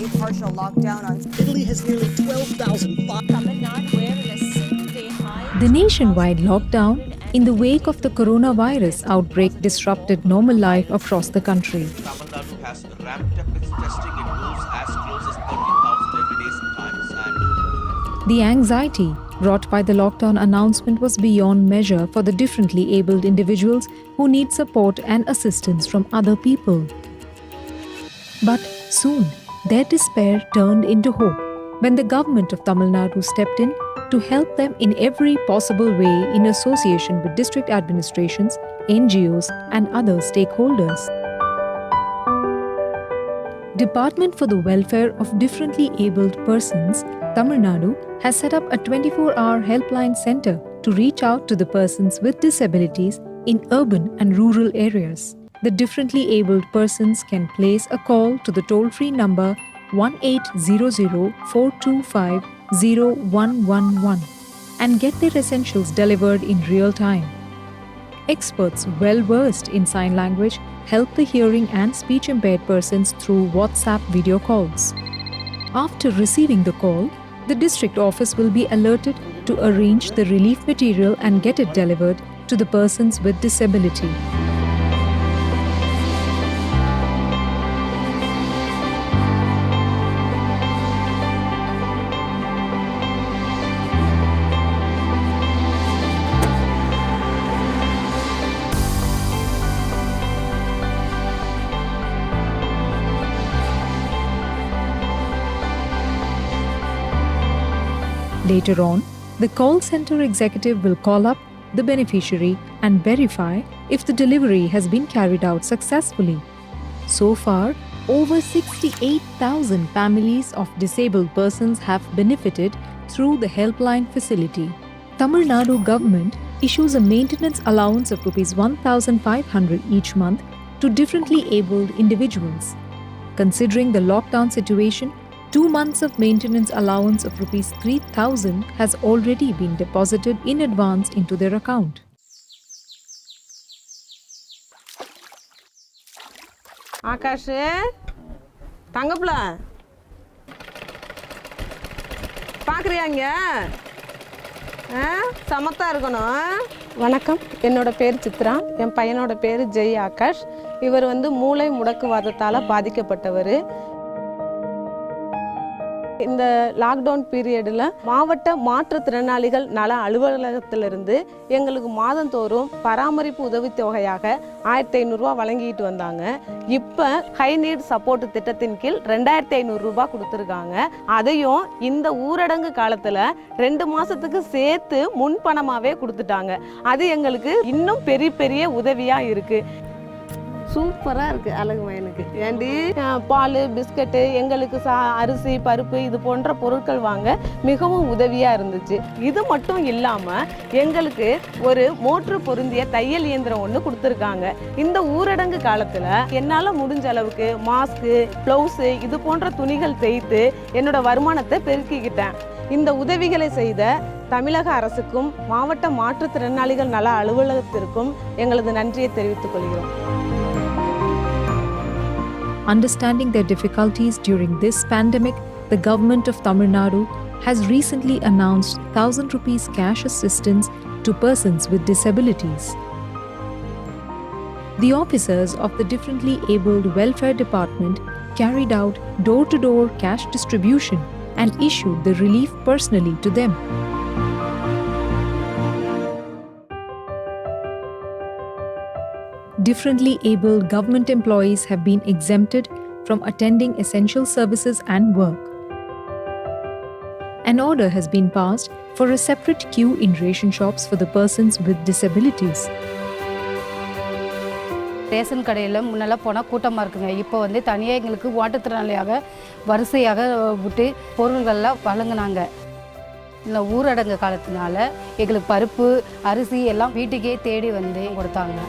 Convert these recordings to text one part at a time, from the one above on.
a partial lockdown on Italy has nearly 12,000 The nationwide lockdown in the wake of the coronavirus outbreak disrupted normal life across the country. Tamil Nadu has ramped up its testing. It moves as close as 30,000 every day sometimes. And The anxiety brought by the lockdown announcement was beyond measure for the differently abled individuals who need support and assistance from other people. But soon, their despair turned into hope when the government of Tamil Nadu stepped in to help them in every possible way in association with district administrations, NGOs, and other stakeholders. Department for the Welfare of Differently Abled Persons, Tamil Nadu, has set up a 24-hour helpline center to reach out to the persons with disabilities in urban and rural areas. The differently abled persons can place a call to the toll-free number 1800-425-0111 and get their essentials delivered in real time. Experts well-versed in sign language help the hearing and speech-impaired persons through WhatsApp video calls. After receiving the call, the district office will be alerted to arrange the relief material and get it delivered to the persons with disability. Later on, the call center executive will call up the beneficiary and verify if the delivery has been carried out successfully. So far, over 68,000 families of disabled persons have benefited through the helpline facility. Tamil Nadu government issues a maintenance allowance of Rs 1,500 each month to differently abled individuals. Considering the lockdown situation, 2 months of maintenance allowance of Rs 3,000 has already been deposited in advance into their account. Akash தங்கப்புல பார்க்குறியா இங்கே சமத்தா இருக்கணும். வணக்கம், என்னோட பேர் சித்ரா, என் பையனோட பேர் ஜெய் ஆகாஷ். இவர் மூளை முடக்குவாதத்தால் பாதிக்கப்பட்டவர். இந்த லாக்டவுன் பீரியடில் மாவட்ட மாற்றுத்திறனாளிகள் நல அலுவலகத்திலிருந்து எங்களுக்கு மாதந்தோறும் பராமரிப்பு உதவித்தொகையாக 1,500 ரூபா வழங்கிட்டு வந்தாங்க. இப்போ ஹை நீட் சப்போர்ட் திட்டத்தின் கீழ் 2,500 ரூபா கொடுத்துருக்காங்க. அதையும் இந்த ஊரடங்கு காலத்தில் 2 மாதத்துக்கு சேர்த்து முன்பணமாகவே கொடுத்துட்டாங்க. அது எங்களுக்கு இன்னும் பெரிய பெரிய உதவியாக இருக்குது. சூப்பராக இருக்குது அழகு மயனுக்கு. ஏண்டி பால் பிஸ்கட்டு எங்களுக்கு அரிசி பருப்பு இது போன்ற பொருட்கள் வாங்க மிகவும் உதவியாக இருந்துச்சு. இது மட்டும் இல்லாமல் எங்களுக்கு ஒரு மோட்ரு பொருந்திய தையல் இயந்திரம் ஒன்று கொடுத்துருக்காங்க. இந்த ஊரடங்கு காலத்தில் என்னால் முடிஞ்ச அளவுக்கு மாஸ்க்கு ப்ளவுஸு இது போன்ற துணிகள் தைத்து என்னோட வருமானத்தை பெருக்கிக்கிட்டேன். இந்த உதவிகளை செய்த தமிழக அரசுக்கும் மாவட்ட மாற்றுத்திறனாளிகள் நல அலுவலகத்திற்கும் எங்களது நன்றியை தெரிவித்துக் கொள்கிறோம். Understanding their difficulties during this pandemic, the government of Tamil Nadu has recently announced 1,000 rupees cash assistance to persons with disabilities. The officers of the Differently Abled Welfare Department carried out door-to-door cash distribution and issued the relief personally to them. Differently abled government employees have been exempted from attending essential services and work. An order has been passed for a separate queue in ration shops for the persons with disabilities. Ration கடையில் முன்னெல்லாம் போனால் கூட்டமாக இருக்குங்க. இப்போ தனியாக எங்களுக்கு மாற்றுத்திறனாளியாக வரிசையாக விட்டு பொருள்கள்லாம் வழங்கினாங்க. இந்த ஊரடங்கு காலத்தினால எங்களுக்கு பருப்பு அரிசி எல்லாம் வீட்டுக்கே தேடி கொடுத்தாங்க.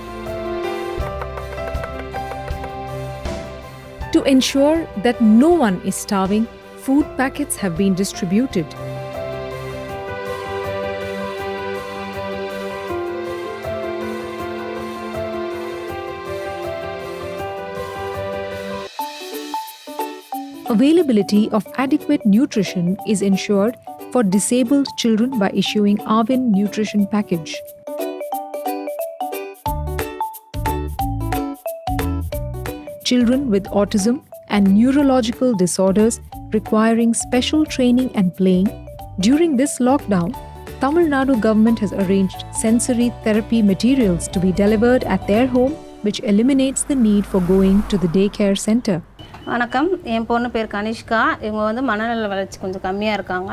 To ensure that no one is starving, food packets have been distributed. Availability of adequate nutrition is ensured for disabled children by issuing Arvin Nutrition Package. Children with autism and neurological disorders requiring special training and playing. During this lockdown, Tamil Nadu government has arranged sensory therapy materials to be delivered at their home, which eliminates the need for going to the daycare center. வணக்கம், என் பொண்ணு பேர் கனிஷ்கா. இவங்க வந்து மனநல வளர்ச்சி கொஞ்சம் கம்மியாக இருக்காங்க.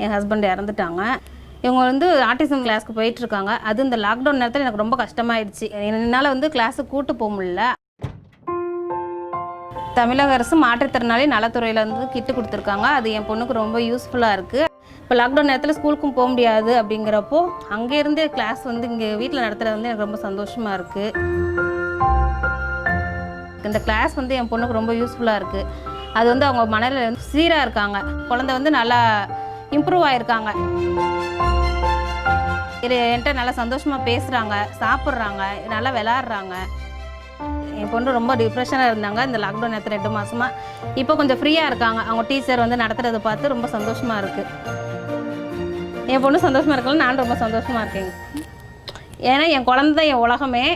என் ஹஸ்பண்ட் இறந்துட்டாங்க. இவங்க வந்து ஆட்டிசம் கிளாஸ்க்கு போயிட்டுருக்காங்க. அது இந்த லாக்டவுன் நேரத்தில் எனக்கு ரொம்ப கஷ்டமாயிடுச்சு. என்னால் வந்து கிளாஸுக்கு கூட்டு போக முடியல. தமிழக அரசு மாற்றுத்திறனாளி நலத்துறையில் வந்து கிட்டு கொடுத்துருக்காங்க. அது என் பொண்ணுக்கு ரொம்ப யூஸ்ஃபுல்லாக இருக்குது. இப்போ லாக்டவுன் நேரத்தில் ஸ்கூலுக்கும் போக முடியாது அப்படிங்கிறப்போ அங்கேருந்தே கிளாஸ் வந்து இங்கே வீட்டில் நடத்துகிறது வந்து எனக்கு ரொம்ப சந்தோஷமாக இருக்குது. இந்த கிளாஸ் வந்து என் பொண்ணுக்கு ரொம்ப யூஸ்ஃபுல்லாக இருக்குது. அது வந்து அவங்க மனநிலை வந்து சீராக இருக்காங்க. குழந்தை வந்து நல்லா இம்ப்ரூவ் ஆகிருக்காங்க. என்கிட்ட நல்லா சந்தோஷமாக பேசுகிறாங்க, சாப்பிட்றாங்க, நல்லா விளாட்றாங்க. என் பொண்ணு ரொம்ப டிப்ரெஷனாக இருந்தாங்க இந்த லாக்டவுன் நேரத்தில் 2 மாதமாக. இப்போ கொஞ்சம் ஃப்ரீயாக இருக்காங்க. அவங்க டீச்சர் வந்து நடத்துகிறத பார்த்து ரொம்ப சந்தோஷமாக இருக்குது. என் பொண்ணு சந்தோஷமாக இருக்கலாம், நான் ரொம்ப சந்தோஷமாக இருக்கேங்க. ஏன்னா என் குழந்தை தான் என் உலகமே.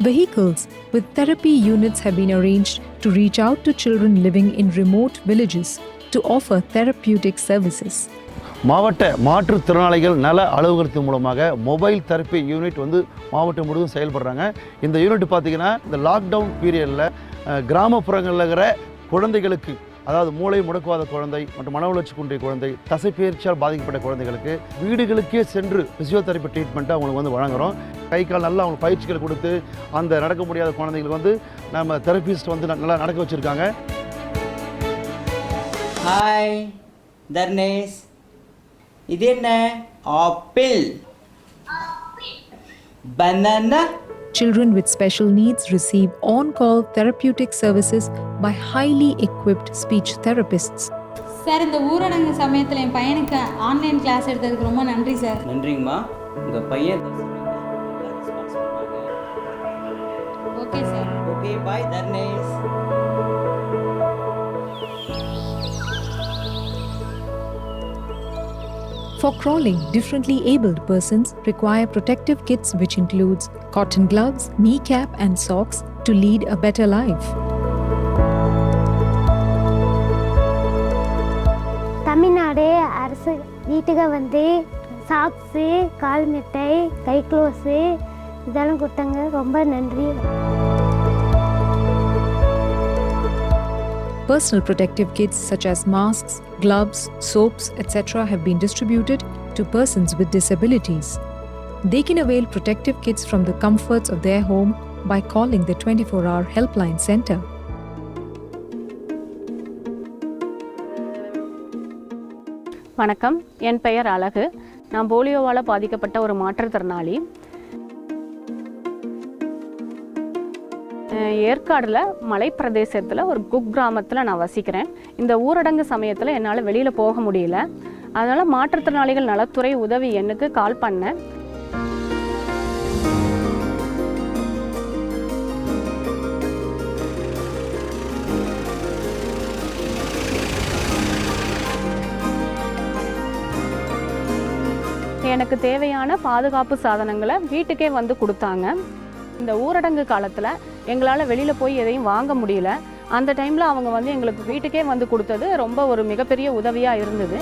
Vehicles with therapy units have been arranged to reach out to children living in remote villages to offer therapeutic services. மாவட்ட மாற்றுத்திறனாளிகள் நல அலுவலகத்தின் மூலமாக மொபைல் தெரப்பி யூனிட் வந்து மாவட்டம் முழுவதும் செயல்படுறாங்க. இந்த யூனிட் பார்த்திங்கன்னா இந்த லாக்டவுன் பீரியடில் கிராமப்புறங்களில் இருக்கிற குழந்தைகளுக்கு, அதாவது மூளை முடக்குவாத குழந்தை மற்றும் மன வளர்ச்சி குன்றிய குழந்தை, தசைப்பயிற்சியால் பாதிக்கப்பட்ட குழந்தைகளுக்கு வீடுகளுக்கே சென்று ஃபிசியோதெரப்பி ட்ரீட்மெண்ட்டை அவங்களுக்கு வந்து வழங்குகிறோம். கை கால் நல்லா அவங்களுக்கு பயிற்சிகள் கொடுத்து அந்த நடக்க முடியாத குழந்தைங்களுக்கு வந்து நம்ம தெரபிஸ்ட் வந்து நல்லா நடக்க வச்சுருக்காங்க. ஹாய் தர்னேஷ், இது என்ன? Apple. Banana. Children with special needs receive on-call therapeutic services by highly equipped speech therapists. Sir, இந்த ஊரடங்கு சமயத்தில் என் பையனுக்கு ஆன்லைன் கிளாஸ் எடுத்ததுக்கு ரொம்ப நன்றி சார். நன்றிங்கம்மா. உங்கள் பையன் okay sir. Okay, bye Dharnesh. For crawling, differently abled persons require protective kits which includes cotton gloves, kneecap and socks to lead a better life. Tamil Nadu அரசு வீட்டுக்கு வந்து சாக்ஸு, கால் மிட்டை, கை க்ளோஸு இதெல்லாம் கொடுத்தாங்க. ரொம்ப நன்றி. Personal protective kits such as masks, gloves, soaps, etc. have been distributed to persons with disabilities. They can avail protective kits from the comforts of their home by calling the 24-hour helpline center. வணக்கம், என் பெயர் அழகு. நான் போலியோவால் பாதிக்கப்பட்ட ஒரு மாற்றுத்திறனாளி. ஏற்காடில் மலைப்பிரதேசத்தில் ஒரு குக்கிராமத்தில் நான் வசிக்கிறேன். இந்த ஊரடங்கு சமயத்தில் என்னால் வெளியில் போக முடியல. அதனால் மாற்றுத்திறனாளிகள் நலத்துறை உதவி எண்ணுக்கு கால் பண்ணேன். எனக்கு தேவையான பாதுகாப்பு சாதனங்களை வீட்டுக்கே வந்து கொடுத்தாங்க. இந்த ஊரடங்கு காலத்தில் எங்களால் வெளியில் போய் எதையும் வாங்க முடியல. அந்த டைமில் அவங்க வந்து எங்களுக்கு வீட்டுக்கே வந்து கொடுத்தது ரொம்ப ஒரு மிகப்பெரிய உதவியாக இருந்தது.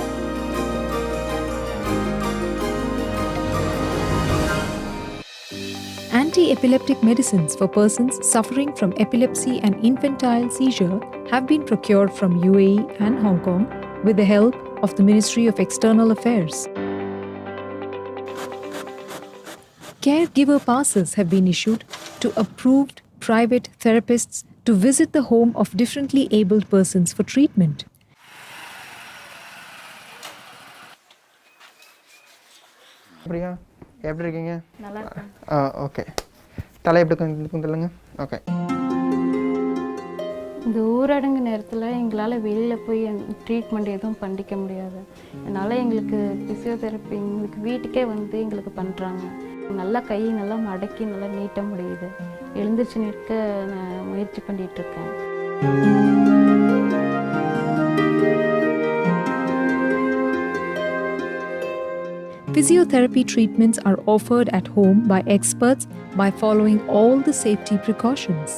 Anti-epileptic medicines for persons suffering from epilepsy and infantile seizure have been procured from UAE and Hong Kong with the help of the Ministry of External Affairs. Caregiver passes have been issued to approved private therapists to visit the home of differently abled persons for treatment. Priya, எப்படி இருக்கீங்க? நல்லா இருக்கேன். Okay. தலை எப்படி கொஞ்சம் சொல்லுங்க. Okay. இந்த ஊரடங்கு நேரத்தில் எங்களால் வெளியில் போய் ட்ரீட்மெண்ட் எதுவும் பண்ணிக்க முடியாது. அதனால் எங்களுக்கு ஃபிசியோதெரப்பி எங்களுக்கு வீட்டுக்கே வந்து எங்களுக்கு பண்ணுறாங்க. நல்லா கை நல்லா மடக்கி நல்லா நீட்ட முடியுது. எழுந்திரிச்சு நிற்க நான் முயற்சி பண்ணிகிட்ருக்கேன். Physiotherapy treatments are offered at home by experts by following all the safety precautions.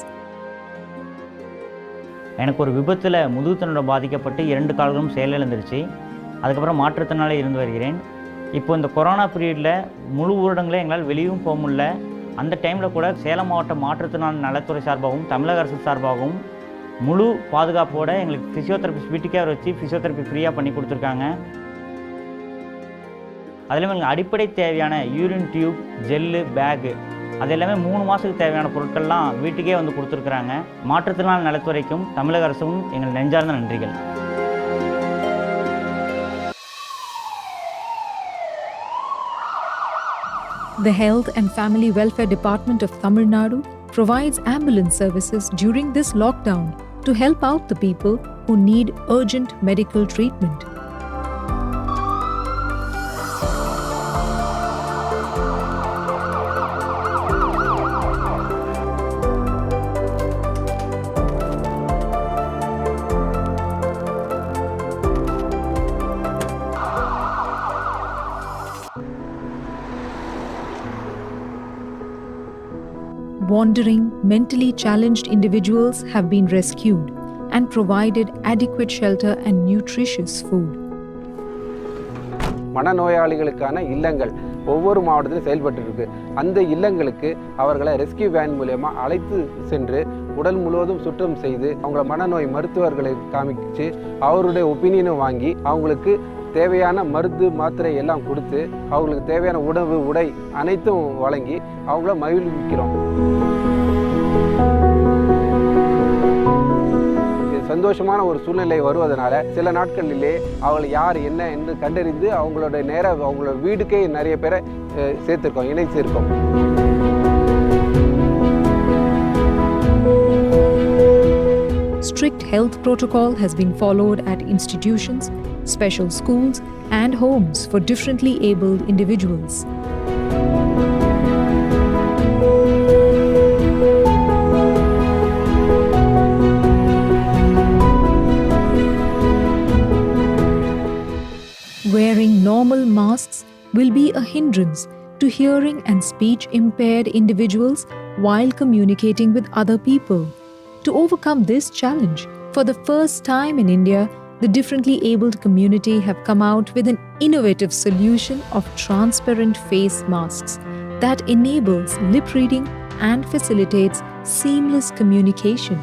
எனக்கு ஒரு விபத்தில் முதுகுத்தண்டோட பாதிக்கப்பட்டு 2 கால்களும் செயலிழந்துருச்சு. அதுக்கப்புறம் மாற்றுத்திறனாளி இருந்து வருகிறேன். இப்போ இந்த கொரோனா பீரியடில் முழு ஊரடங்கில் எங்களால் வெளியும் போக முடியல. அந்த டைமில் கூட சேலம் மாவட்ட மாற்றுத்திறனாளி நலத்துறை சார்பாகவும் தமிழக அரசு சார்பாகவும் முழு பாதுகாப்போடு எங்களுக்கு ஃபிசியோதெரபிஸ்ட் வீட்டுக்கே வச்சு ஃபிசியோதெரப்பி ஃப்ரீயாக பண்ணி கொடுத்துருக்காங்க. அதில் எங்களுக்கு அடிப்படை தேவையான யூரின் டியூப், ஜெல்லு, பேகு அது எல்லாமே 3 மாதத்துக்கு தேவையான பொருட்கள்லாம் வீட்டுக்கே வந்து கொடுத்துருக்குறாங்க. மாற்றுத்திறனாளி நலத்துறைக்கும் தமிழக அரசும் எங்கள் நெஞ்சார்ந்த நன்றிகள். The Health and Family Welfare Department of Tamil Nadu provides ambulance services during this lockdown to help out the people who need urgent medical treatment. Wandering, mentally challenged individuals have been rescued and provided adequate shelter and nutritious food. மனநோயாளிகளுக்கான இல்லங்கள் ஒவ்வொரு மாவட்டத்திலும் செயல்பட்டு இருக்கு. அந்த இல்லங்களுக்கு அவர்களை rescue van மூலமா அழைத்து சென்று உடல் முழுவதும் சுத்தம் செய்து அவங்கள மனநோய் மருத்துவர்களை காமிச்சு அவருடைய ஒப்பீனியனை வாங்கி அவங்களுக்கு தேவையான மருந்து மாத்திரை எல்லாம் கொடுத்து அவங்களுக்கு தேவையான உணவு உடை அனைத்தும் வழங்கி அவங்கள மகிழ்விக்கிறோம். சந்தோஷமான ஒரு சூழ்நிலை வருவதனால சில நாட்களிலே அவங்களை யார் என்ன என்று கண்டறிந்து அவங்களோட நேரம் அவங்களோட வீடுக்கே நிறைய பேரை சேர்த்துருக்கோம், இணைச்சிருக்கோம். Strict health protocol has been followed at institutions, special schools, and homes for differently abled individuals. Wearing normal masks will be a hindrance to hearing and speech impaired individuals while communicating with other people. To overcome this challenge, for the first time in India, the differently abled community have come out with an innovative solution of transparent face masks that enables lip reading and facilitates seamless communication.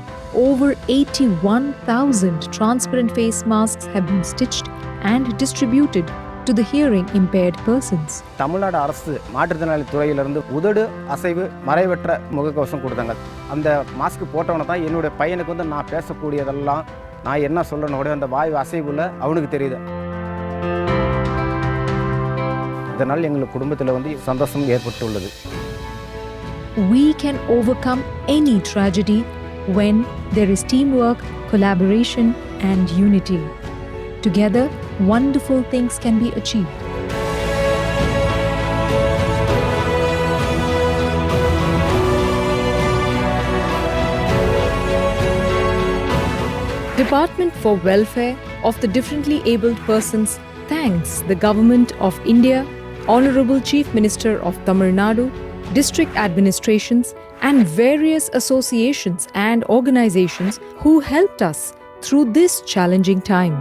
Over 81,000 transparent face masks have been stitched and distributed to the hearing impaired persons. Tamil Nadu அரசு மாற்றுத்திறனாளி துறையிலிருந்து உதடு அசைவு மறைவற்ற முகக்கவசம் கொடுத்தாங்க. அந்த mask போட்டவனை தான் என்னுடைய பையனுக்கு வந்து நான் பேசக்கூடியதெல்லாம் நான் என்ன சொல்லணும் அந்த வாயு அசைவுல அவனுக்கு தெரியுது. இதனால் எங்கள் குடும்பத்தில் வந்து சந்தோஷம் ஏற்பட்டுள்ளது. We can overcome any tragedy when there is teamwork, collaboration, and unity. Together, wonderful things can be achieved. Department for Welfare of the Differently Abled Persons thanks the Government of India, Honorable Chief Minister of Tamil Nadu, district administrations, and various associations and organizations who helped us through this challenging time.